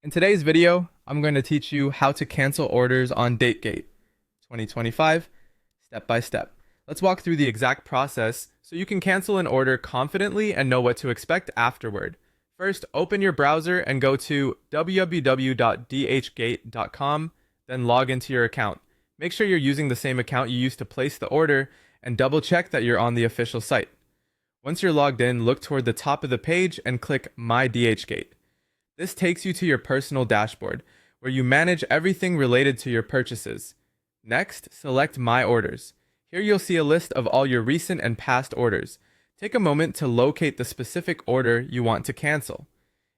In today's video, I'm going to teach you how to cancel orders on Dhgate 2025 step by step. Let's walk through the exact process so you can cancel an order confidently and know what to expect afterward. First, open your browser and go to www.dhgate.com, then log into your account. Make sure you're using the same account you used to place the order and double check that you're on the official site. Once you're logged in, look toward the top of the page and click My Dhgate. This takes you to your personal dashboard, where you manage everything related to your purchases. Next, select My Orders. Here you'll see a list of all your recent and past orders. Take a moment to locate the specific order you want to cancel.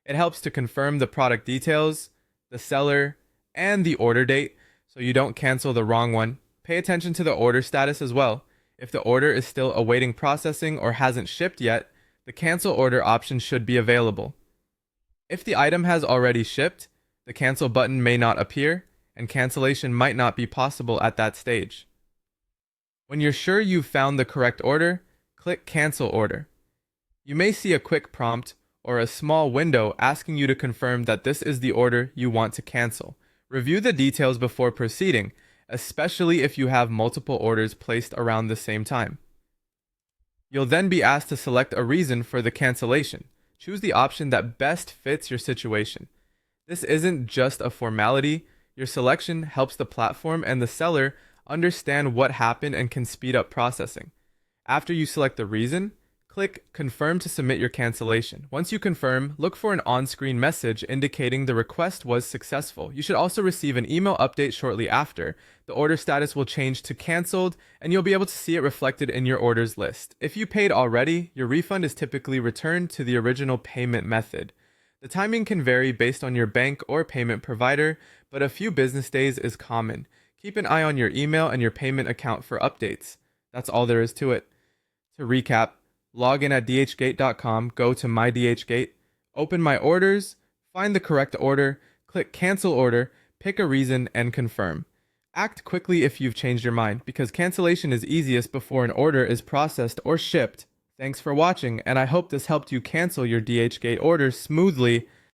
It helps to confirm the product details, the seller, and the order date so you don't cancel the wrong one. Pay attention to the order status as well. If the order is still awaiting processing or hasn't shipped yet, the cancel order option should be available. If the item has already shipped, the cancel button may not appear, and cancellation might not be possible at that stage. When you're sure you've found the correct order, click Cancel Order. You may see a quick prompt or a small window asking you to confirm that this is the order you want to cancel. Review the details before proceeding, especially if you have multiple orders placed around the same time. You'll then be asked to select a reason for the cancellation. Choose the option that best fits your situation. This isn't just a formality. Your selection helps the platform and the seller understand what happened and can speed up processing. After you select the reason, click Confirm to submit your cancellation. Once you confirm, look for an on-screen message indicating the request was successful. You should also receive an email update shortly after. The order status will change to canceled, and you'll be able to see it reflected in your orders list. If you paid already, your refund is typically returned to the original payment method. The timing can vary based on your bank or payment provider, but a few business days is common. Keep an eye on your email and your payment account for updates. That's all there is to it. To recap, log in at dhgate.com, go to My Dhgate, open My Orders, find the correct order, click Cancel Order, pick a reason, and confirm. Act quickly if you've changed your mind, because cancellation is easiest before an order is processed or shipped. Thanks for watching, and I hope this helped you cancel your Dhgate orders smoothly